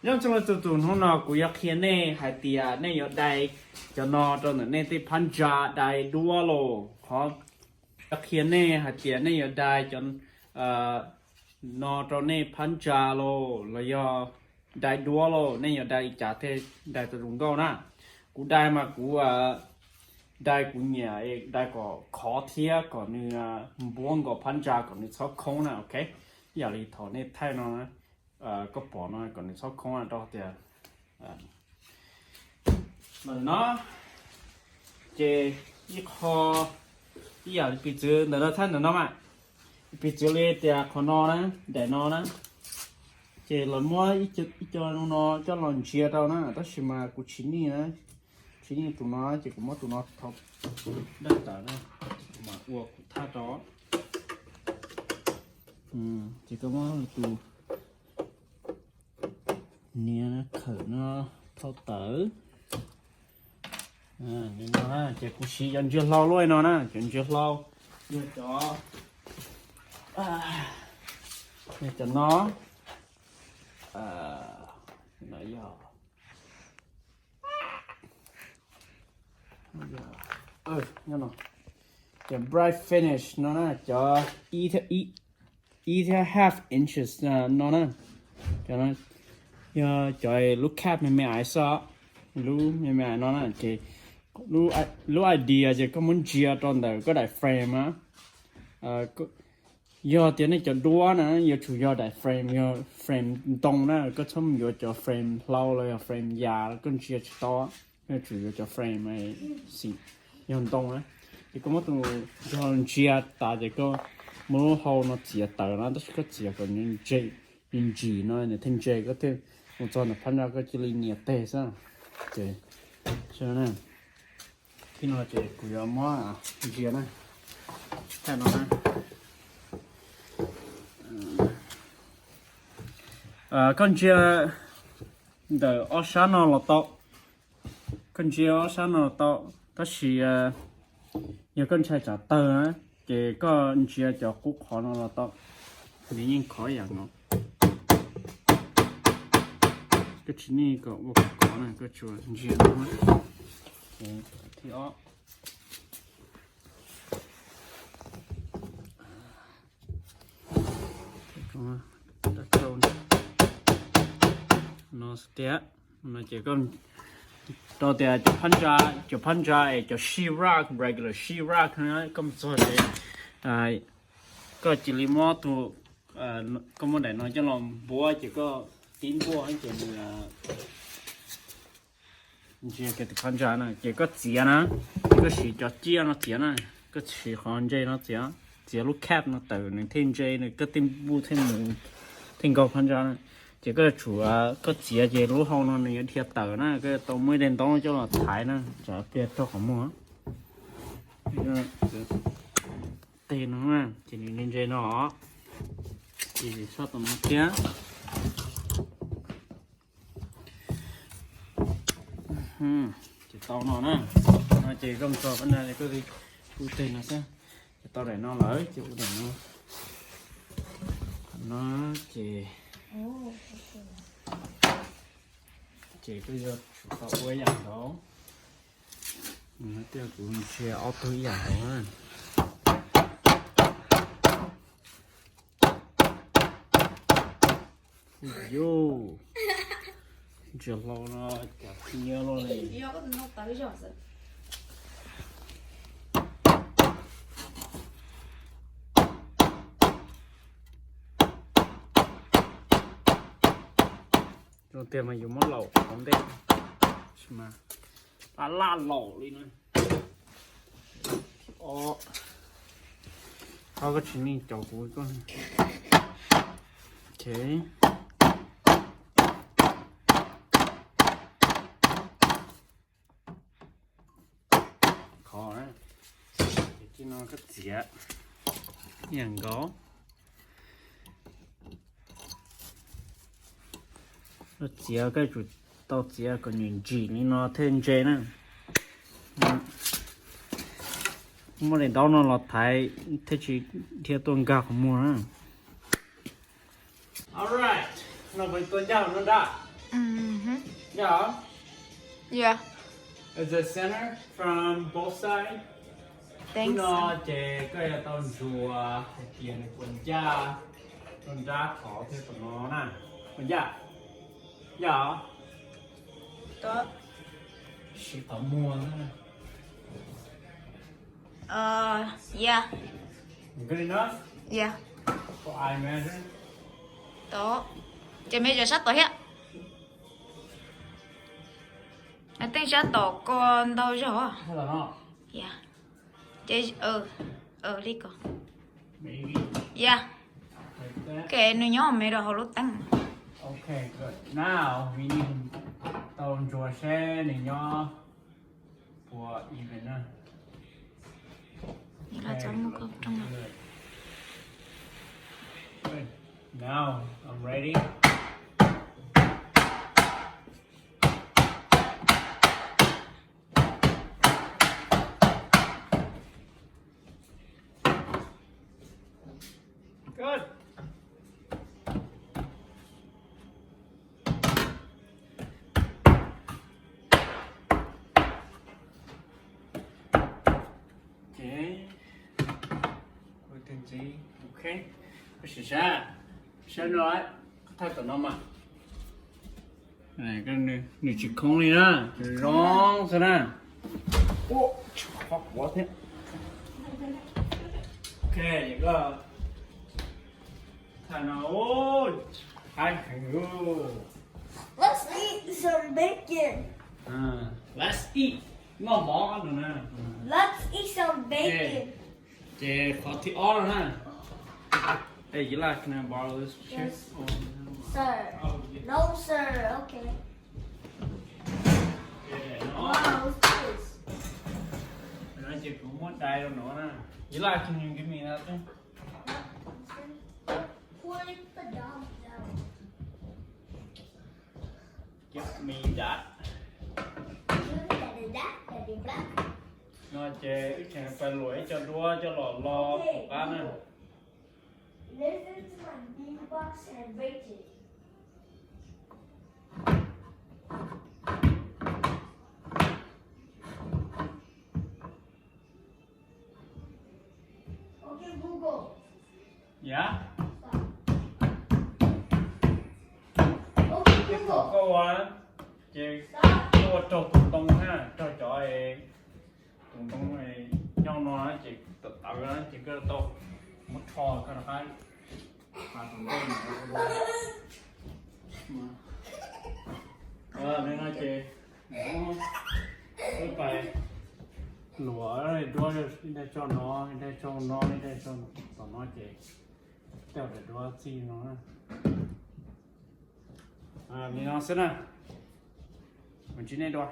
nhưng trong lúc tụi nó nó cũngyak hiền nè hay tiệt nè ở đây cho nó cho nên thì pan trả đây đua lô họ yak hiền nè hay tiệt nè ở đây cho nó cho nè pan trả lô là do đây đua lô nè ở đây trả thế đây tụi chúng câu na cũng đây mà cũng đây cũng nhà đây có khó thiệt còn như buông có pan trả còn như sáu không nè ok giờ đi thọ nè thay nó có bỏ nó còn sáu không ăn đó thì mà nó chế ít khó giờ bị chữ nó thân nó mà bị chữ lên thì con nó đó để nó đó chế lần mua ít cho nó cho lần chia đâu nữa đó là mà cũng chín đi tụi nó chỉ có mỗi tụi nó thọc đất tờ đó mà uổng tha đó chỉ có mỗi tụi nè nó khử nó thâu tử nên nó chỉ cũng xí dân chưa lâu luôn nó nè chuyện chưa lâu giờ cho để cho nó nãy giờ nghe nó cái bright finish nó nè cho either half inches nó nè cho nó giờ trời lúc cap mẹ ai sợ lúc mẹ nó là chỉ lúc idea chỉ có muốn chia trong đời có đại frame á giờ tiền này cho đua nữa giờ chủ yếu đại frame giờ frame đông nữa có chấm giờ cho frame lâu rồi frame già con chia to giờ chủ yếu cho frame này xị giờ đông á thì có một tụ giờ chia ta chỉ có muốn hậu nó chia tờ nó都是个chia còn những gì nó này thêm J có thêm một chỗ là phân ra cái chỉ linh nhiệt tệ sao J cho nên khi nó J cũng có mua gì này thay nó này con chia the ocean nó to con chia ocean nó to đó là nhiều con trai trả tờ á cái con chia cho cúc họ nó to thì nhìn khóอย่างnó cái chuyện này có một cái này cái chuột gì đó thì ó nó sẽ nó chỉ còn đầu tiên cho pan ra cho she-rock regular she-rock nữa comme ça thì có chỉ li mò tụ có một đại nói cho lòng búa chỉ có tín búa anh chỉ là chỉ cái pan ra này chỉ có chia nè có chỉ cho chia nó chia nè có chỉ còn dây nó chia lúc cap nó từ nên thêm dây này có thêm búa thêm cầu pan ra này chỉ có chủ có chia chỉ lúc hậu nó này thiệt tờ nè cái tàu mới đến tàu cho là thái nè chả biết cho không mua tiền nó nè chỉ nên dây nó chỉ sao tụi nó kia chỉ tàu nó nè nó chỉ không cho vấn đề cái gì cụ thể là sao chỉ tàu để nó lấy chỉ để nó chỉ bây giờ chủ tàu với dạng đó nó tiêu cũng chia auto dạng đó yo chưa lâu nó chả nhiều luôn này rồi tiền mà dùng món lẩu không đấy mà la lẩu đi nữa có cái chuyện này cháu cuối con ok khó đấy để nó cái dĩa nhàng có nó chia cái chủ tao chia còn nhìn chỉ nên nó thêm chế nè mà để đó nó là thái thế chỉ theo tuần gạo không mua nữa alright nó với tuần gạo nó đã Mm-hmm. Yeah. Yeah. Is the center from both sides? Thanks. Nó chế cái là tao chùa tiền quần cha khó thế của nó nè. Quần cha. Dạ. Đó. Chỉ có mua thôi. Yeah. Good enough? Yeah. For eye measure? Đó. Chị mới giờ sắp tới hết. I think sắp tới con đâu rồi. Hay là nó? Yeah. Chị đi con. Maybe. Yeah. Like that. Cái nó nhỏ mày rồi họ lúc tăng. Okay, good. Now we need tao chùa xe này nhỏ for even nè.นี่เราจะมุกกับตรงนั้น Good. Good. Now I'm ready. Good. Okay. Cuối tiên gì? Okay. Cái gì ra? Xem rồi. Thay tụi nó mà. Này cái này chỉ không đi ra. Chỉ rong ra nè. Ô, khó quá thế. Okay, vậy go. Thằng nào ôi. Hai thằng ngưu. Let's eat some bacon. Let's eat. Ngon món ăn rồi nè. Let's eat some bacon. Chị khó thì ó rồi nè. Hey, you like, can I borrow this chair? Yes. Oh, Sir. oh, yeah. No, sir. Okay. Yeah, no. Wow, what's this? Nó chỉ cũng muốn đai đâu nữa nè. You like, can you give me that thing? Put the dog down. Give me that. Nó chế chẳng phải lưỡi cho đua cho lò lò của cá nè. Listen to my beatbox and rate it. Okay, Google. Dạ. Stop. Okay, Cái Google. câu á. Chị Stop. cho tùng tông ha. Cho ấy. Tùng tông này. Nhau nó chị tạo ra chị cứ tô. Một trò cái nó hay. Và tùng tông này. Nên nó chị. Nó phải. Lúa rồi đua để cho nó để cho nó tao nó chị theo để đua chi nó mình nó sẽ nè mình chỉ nên đua